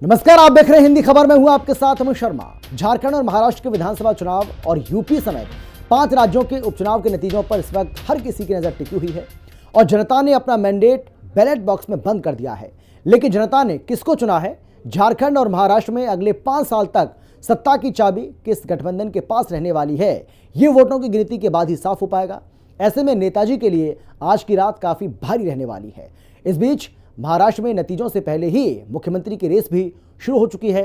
नमस्कार, आप देख रहे हैं हिंदी खबर में हूं आपके साथ अमित शर्मा। झारखंड और महाराष्ट्र के विधानसभा चुनाव और यूपी समेत 5 राज्यों के उपचुनाव के नतीजों पर इस वक्त हर किसी की नजर टिकी हुई है और जनता ने अपना मैंडेट बैलेट बॉक्स में बंद कर दिया है। लेकिन जनता ने किसको चुना है? झारखंड और महाराष्ट्र में अगले 5 साल तक सत्ता की चाबी किस गठबंधन के पास रहने वाली है, ये वोटों की गिनती के बाद ही साफ हो पाएगा। ऐसे में नेताजी के लिए आज की रात काफी भारी रहने वाली है। इस बीच महाराष्ट्र में नतीजों से पहले ही मुख्यमंत्री की रेस भी शुरू हो चुकी है।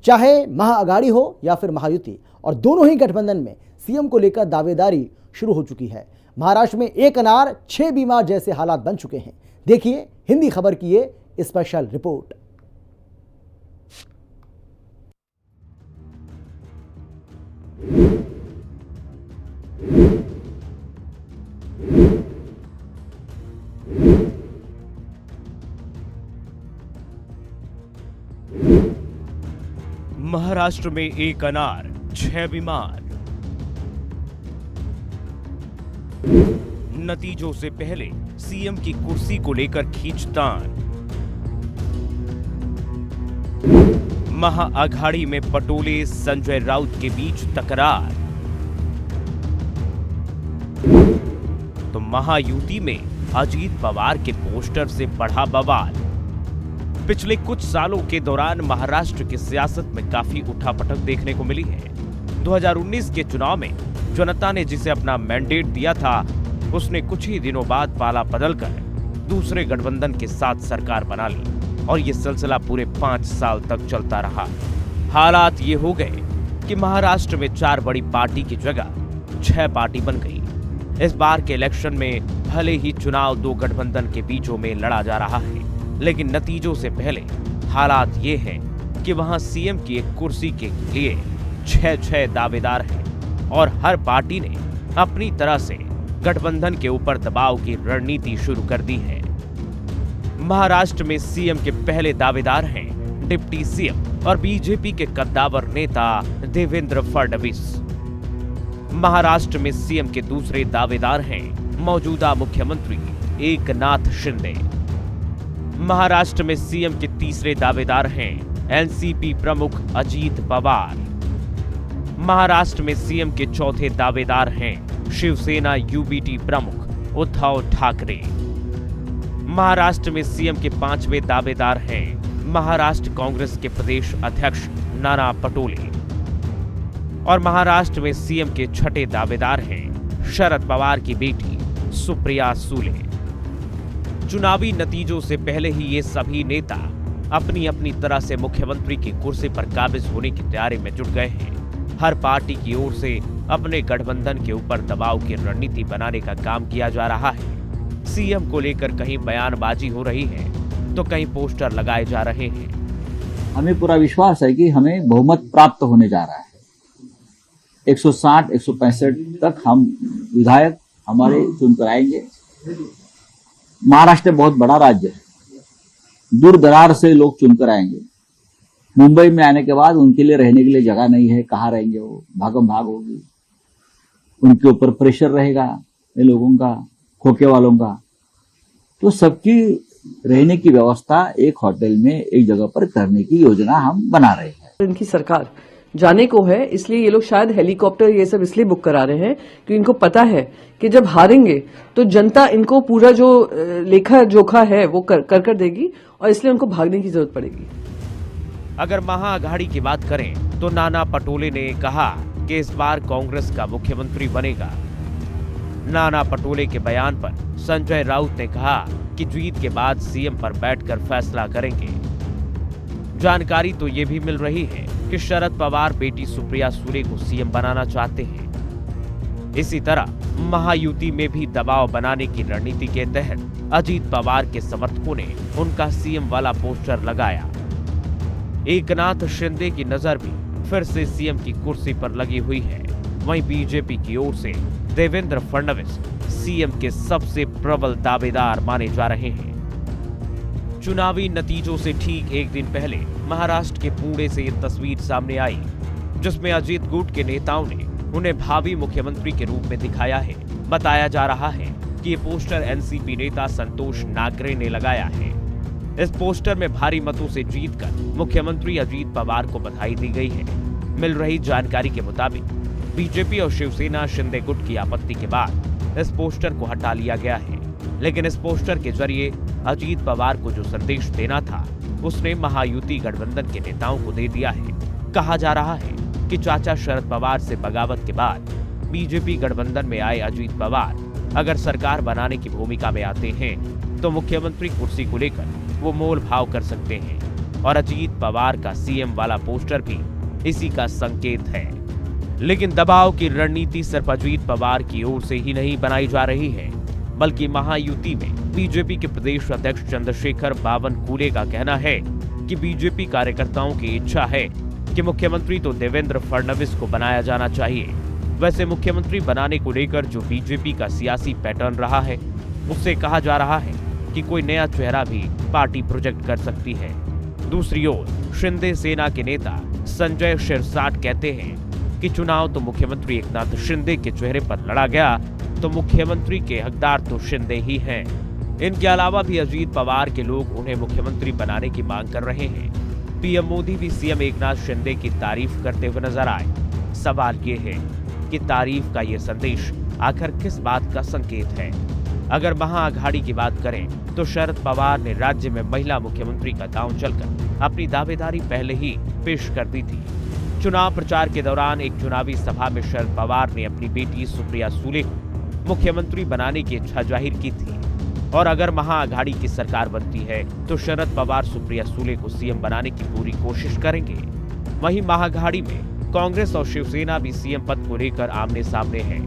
चाहे महाअघाड़ी हो या फिर महायुति, और दोनों ही गठबंधन में सीएम को लेकर दावेदारी शुरू हो चुकी है। महाराष्ट्र में 1 अनार 6 बीमार जैसे हालात बन चुके हैं। देखिए हिंदी खबर की ये स्पेशल रिपोर्ट। महाराष्ट्र में 1 अनार 6 बीमार। नतीजों से पहले सीएम की कुर्सी को लेकर खींचतान। महाअघाड़ी में पटोले संजय राउत के बीच तकरार, तो महायुति में अजीत पवार के पोस्टर से बढ़ा बवाल। पिछले कुछ सालों के दौरान महाराष्ट्र की सियासत में काफी उठापटक देखने को मिली है। 2019 के चुनाव में जनता ने जिसे अपना मैंडेट दिया था, उसने कुछ ही दिनों बाद पाला बदलकर दूसरे गठबंधन के साथ सरकार बना ली और ये सिलसिला पूरे 5 साल तक चलता रहा। हालात ये हो गए कि महाराष्ट्र में 4 बड़ी पार्टी की जगह 6 पार्टी बन गई। इस बार के इलेक्शन में भले ही चुनाव 2 गठबंधन के बीचों में लड़ा जा रहा है, लेकिन नतीजों से पहले हालात ये हैं कि वहां सीएम की एक कुर्सी के लिए 6 दावेदार हैं और हर पार्टी ने अपनी तरह से गठबंधन के ऊपर दबाव की रणनीति शुरू कर दी है। महाराष्ट्र में सीएम के पहले दावेदार हैं डिप्टी सीएम और बीजेपी के कद्दावर नेता देवेंद्र फडणवीस। महाराष्ट्र में सीएम के दूसरे दावेदार हैं मौजूदा मुख्यमंत्री एकनाथ शिंदे। महाराष्ट्र में सीएम के तीसरे दावेदार हैं एनसीपी प्रमुख अजीत पवार। महाराष्ट्र में सीएम के चौथे दावेदार हैं शिवसेना यूबीटी प्रमुख उद्धव ठाकरे। महाराष्ट्र में सीएम के 5वें दावेदार हैं महाराष्ट्र कांग्रेस के प्रदेश अध्यक्ष नाना पटोले और महाराष्ट्र में सीएम के 6ठे दावेदार हैं शरद पवार की बेटी सुप्रिया सुले। चुनावी नतीजों से पहले ही ये सभी नेता अपनी अपनी तरह से मुख्यमंत्री की कुर्सी पर काबिज होने की तैयारी में जुट गए हैं। हर पार्टी की ओर से अपने गठबंधन के ऊपर दबाव की रणनीति बनाने का काम किया जा रहा है। सीएम को लेकर कहीं बयानबाजी हो रही है तो कहीं पोस्टर लगाए जा रहे हैं। हमें पूरा विश्वास है कि हमें बहुमत प्राप्त होने जा रहा है। 160-165 तक हम विधायक हमारे चुनकर आएंगे। महाराष्ट्र बहुत बड़ा राज्य है, दूर दरार से लोग चुनकर आएंगे। मुंबई में आने के बाद उनके लिए रहने के लिए जगह नहीं है, कहाँ रहेंगे वो? भागम भाग होगी, उनके ऊपर प्रेशर रहेगा ये लोगों का, खोखे वालों का। तो सबकी रहने की व्यवस्था एक होटल में एक जगह पर करने की योजना हम बना रहे हैं। इनकी सरकार जाने को है, इसलिए ये लोग शायद हेलीकॉप्टर ये सब इसलिए बुक करा रहे हैं कि इनको पता है कि जब हारेंगे तो जनता इनको पूरा जो लेखा जोखा है वो कर देगी और इसलिए उनको भागने की जरूरत पड़ेगी। अगर महाअघाड़ी की बात करें तो नाना पटोले ने कहा कि इस बार कांग्रेस का मुख्यमंत्री बनेगा। नाना पटोले के बयान पर संजय राउत ने कहा कि जीत के बाद सीएम पर बैठकर फैसला करेंगे। जानकारी तो ये भी मिल रही है कि शरद पवार बेटी सुप्रिया सुले को सीएम बनाना चाहते हैं। इसी तरह महायुति में भी दबाव बनाने की रणनीति के तहत अजीत पवार के समर्थकों ने उनका सीएम वाला पोस्टर लगाया। एकनाथ शिंदे की नजर भी फिर से सीएम की कुर्सी पर लगी हुई है। वहीं बीजेपी की ओर से देवेंद्र फडणवीस सीएम के सबसे प्रबल दावेदार माने जा रहे हैं। चुनावी नतीजों से ठीक एक दिन पहले महाराष्ट्र के पुणे से ये तस्वीर सामने आई, जिसमें अजीत गुट के नेताओं ने उन्हें भावी मुख्यमंत्री के रूप में दिखाया है। बताया जा रहा है कि ये पोस्टर एनसीपी नेता संतोष नागरे ने लगाया है। इस पोस्टर में भारी मतों से जीतकर मुख्यमंत्री अजीत पवार को बधाई दी गई है। मिल रही जानकारी के मुताबिक बीजेपी और शिवसेना शिंदे गुट की आपत्ति के बाद इस पोस्टर को हटा लिया गया है, लेकिन इस पोस्टर के जरिए अजीत पवार को जो संदेश देना था उसने महायुति गठबंधन के नेताओं को दे दिया है। कहा जा रहा है कि चाचा शरद पवार से बगावत के बाद बीजेपी गठबंधन में आए अजीत पवार अगर सरकार बनाने की भूमिका में आते हैं तो मुख्यमंत्री कुर्सी को लेकर वो मोल भाव कर सकते हैं और अजीत पवार का सीएम वाला पोस्टर भी इसी का संकेत है। लेकिन दबाव की रणनीति सिर्फ अजीत पवार की ओर से ही नहीं बनाई जा रही है, बल्कि महायुति में बीजेपी के प्रदेश अध्यक्ष चंद्रशेखर बावनकुले का कहना है कि बीजेपी कार्यकर्ताओं की इच्छा है कि मुख्यमंत्री तो देवेंद्र फडणवीस को बनाया जाना चाहिए। वैसे मुख्यमंत्री बनाने को लेकर जो बीजेपी का सियासी पैटर्न रहा है उससे कहा जा रहा है कि कोई नया चेहरा भी पार्टी प्रोजेक्ट कर सकती है। दूसरी ओर शिंदे सेना के नेता संजय शिरसाट कहते हैं कि चुनाव तो मुख्यमंत्री एकनाथ शिंदे के चेहरे पर लड़ा गया तो मुख्यमंत्री के हकदार तो शिंदे ही हैं। इनके अलावा भी अजीत पवार के लोग उन्हें मुख्यमंत्री बनाने की मांग कर रहे हैं। पीएम मोदी भी सीएम एकनाथ शिंदे की तारीफ करते हुए नजर आए। सवाल ये है कि तारीफ का ये संदेश आखिर किस बात का संकेत है। अगर महाअघाड़ी की बात करें तो शरद पवार ने राज्य में महिला मुख्यमंत्री का दांव चलकर अपनी दावेदारी पहले ही पेश कर दी थी। चुनाव प्रचार के दौरान एक चुनावी सभा में शरद पवार ने अपनी बेटी सुप्रिया सूले को मुख्यमंत्री बनाने की इच्छा जाहिर की थी और अगर महाअघाड़ी की सरकार बनती है तो शरद पवार सुप्रिया सूले को सीएम बनाने की पूरी कोशिश करेंगे। वहीं महाअघाड़ी में कांग्रेस और शिवसेना भी सीएम पद को लेकर आमने सामने है।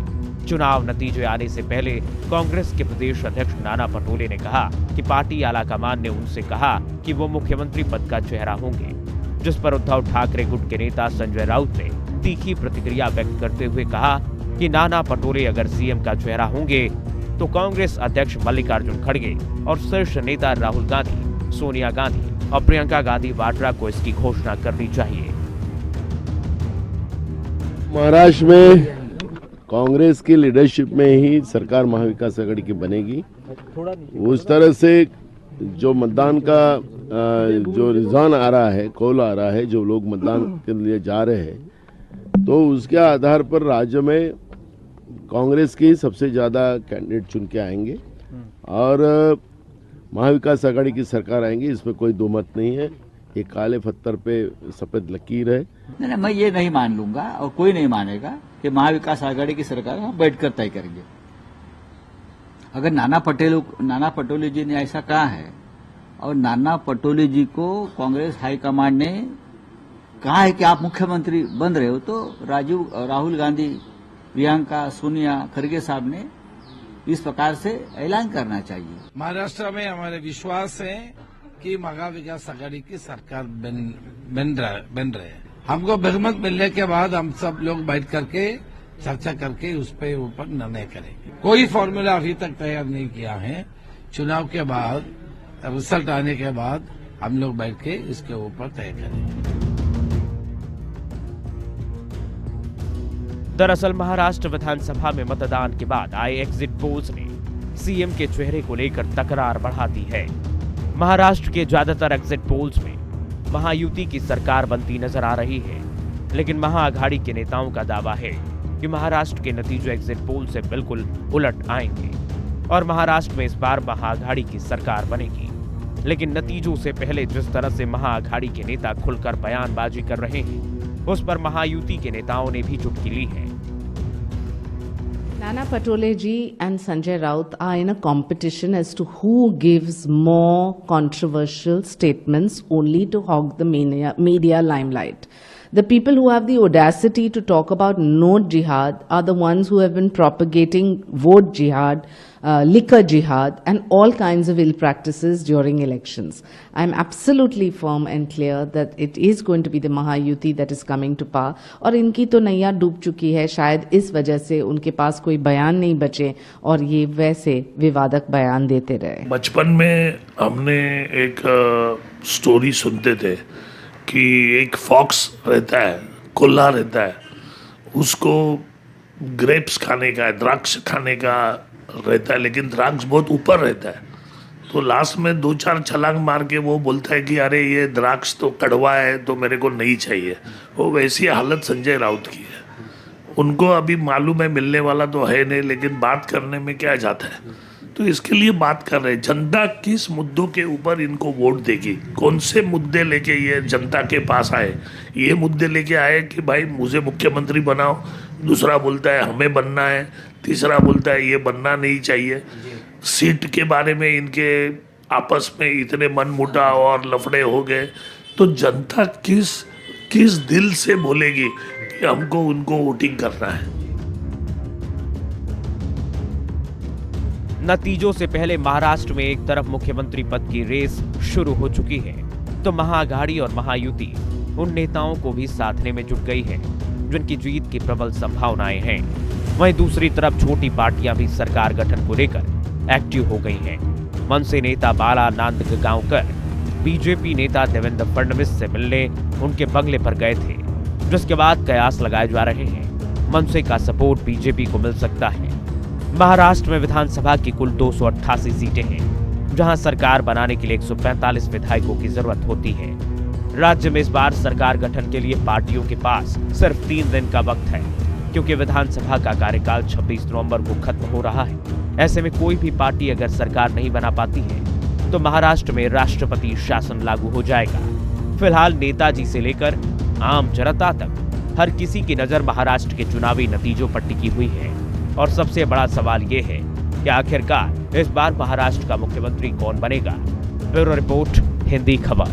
चुनाव नतीजे आने से पहले कांग्रेस के प्रदेश अध्यक्ष नाना पटोले ने कहा कि पार्टी आलाकमान ने उनसे कहा कि वो मुख्यमंत्री पद का चेहरा होंगे, जिस पर उद्धव ठाकरे गुट के नेता संजय राउत ने तीखी प्रतिक्रिया व्यक्त करते हुए कहा कि नाना पटोले अगर सीएम का चेहरा होंगे तो कांग्रेस अध्यक्ष मल्लिकार्जुन खड़गे और शीर्ष नेता राहुल गांधी, सोनिया गांधी और प्रियंका गांधी वाड्रा को इसकी घोषणा करनी चाहिए। महाराष्ट्र में कांग्रेस की लीडरशिप में ही सरकार महाविकास आघाड़ी की बनेगी। उस तरह से जो मतदान का जो रुझान आ रहा है, कॉल आ रहा है, जो लोग मतदान के लिए जा रहे हैं, तो उसके आधार पर राज्य में कांग्रेस की सबसे ज्यादा कैंडिडेट चुन के आएंगे और महाविकास आघाड़ी की सरकार आएंगी, इसमें कोई दो मत नहीं है। ये काले पत्थर पे सफेद लकीर है। नहीं, मैं ये नहीं मान लूंगा और कोई नहीं मानेगा कि महाविकास आघाड़ी की सरकार हम बैठकर तय करेंगे। अगर नाना पटोले जी ने ऐसा कहा है और नाना पटोले जी को कांग्रेस हाईकमांड ने कहा है कि आप मुख्यमंत्री बन रहे हो, तो राहुल गांधी, प्रियंका, सोनिया, खड़गे साहब ने इस प्रकार से ऐलान करना चाहिए। महाराष्ट्र में हमारे विश्वास है कि महाविकास आघाड़ी की सरकार बन रहे हैं। हमको बहुमत मिलने के बाद हम सब लोग बैठ करके चर्चा करके उस पर ऊपर निर्णय करेंगे। कोई फॉर्मूला अभी तक तैयार नहीं किया है। चुनाव के बाद रिजल्ट आने के बाद हम लोग बैठ के इसके ऊपर तय करेंगे। दरअसल महाराष्ट्र विधानसभा में मतदान के बाद आए एग्जिट पोल्स ने सीएम के चेहरे को लेकर तकरार बढ़ा दी है। महाराष्ट्र के ज्यादातर एग्जिट पोल्स में महायुति की सरकार बनती नजर आ रही है, लेकिन महाअघाड़ी के नेताओं का दावा है कि महाराष्ट्र के नतीजे एग्जिट पोल से बिल्कुल उलट आएंगे और महाराष्ट्र में इस बार महाअघाड़ी की सरकार बनेगी। लेकिन नतीजों से पहले जिस तरह से महाअघाड़ी के नेता खुलकर बयानबाजी कर रहे हैं, उस पर महायुति के नेताओं ने भी चुटकी ली है। Nana Patole ji and Sanjay Raut are in a competition as to who gives more controversial statements only to hog the media limelight. The people who have the audacity to talk about no jihad are the ones who have been propagating vote jihad, liquor jihad and all kinds of ill practices during elections. I am absolutely firm and clear that it is going to be the Mahayuti that is coming to power और इनकी तो नैया डूब चुकी है। शायद इस वजह से उनके पास कोई बयान नहीं बचे और ये वैसे विवादक बयान देते रहे। बचपन में हमने एक स्टोरी सुनते थे कि एक फॉक्स रहता है, कुल्ला रहता है, उसको ग्रेप्स खाने का, द्राक्ष खाने का रहता है, लेकिन द्राक्ष बहुत ऊपर रहता है, तो लास्ट में 2-4 छलांग मार के वो बोलता है कि अरे ये द्राक्ष तो कड़वा है तो मेरे को नहीं चाहिए। वो वैसी हालत संजय राउत की है। उनको अभी मालूम है मिलने वाला तो है नहीं, लेकिन बात करने में क्या जाता है, तो इसके लिए बात कर रहे हैं। जनता किस मुद्दों के ऊपर इनको वोट देगी, कौन से मुद्दे लेके ये जनता के पास आए। ये मुद्दे लेके आए कि भाई मुझे मुख्यमंत्री बनाओ, दूसरा बोलता है हमें बनना है, तीसरा बोलता है ये बनना नहीं चाहिए। सीट के बारे में इनके आपस में इतने मनमुटाव और लफड़े हो गए, तो जनता किस दिल से बोलेगी कि हमको उनको वोटिंग करना है। नतीजों से पहले महाराष्ट्र में एक तरफ मुख्यमंत्री पद की रेस शुरू हो चुकी है, तो महाअघाड़ी और महायुति उन नेताओं को भी साधने में जुट गई है जिनकी जीत की प्रबल संभावनाएं हैं। वहीं दूसरी तरफ छोटी पार्टियां भी सरकार गठन को लेकर एक्टिव हो गई हैं। मनसे नेता बाला नांदगांवकर बीजेपी नेता देवेंद्र फडणवीस से मिलने उनके बंगले पर गए थे, जिसके बाद कयास लगाए जा रहे हैं मनसे का सपोर्ट बीजेपी को मिल सकता है। महाराष्ट्र में विधानसभा की कुल 288 सीटें हैं, जहां सरकार बनाने के लिए 145 विधायकों की जरूरत होती है। राज्य में इस बार सरकार गठन के लिए पार्टियों के पास सिर्फ 3 दिन का वक्त है, क्योंकि विधानसभा का कार्यकाल 26 नवंबर को खत्म हो रहा है। ऐसे में कोई भी पार्टी अगर सरकार नहीं बना पाती है तो महाराष्ट्र में राष्ट्रपति शासन लागू हो जाएगा। फिलहाल नेताजी से लेकर आम जनता तक हर किसी की नजर महाराष्ट्र के चुनावी नतीजों पर टिकी हुई है, और सबसे बड़ा सवाल ये है कि आखिरकार इस बार महाराष्ट्र का मुख्यमंत्री कौन बनेगा। ब्यूरो रिपोर्ट, हिंदी खबर।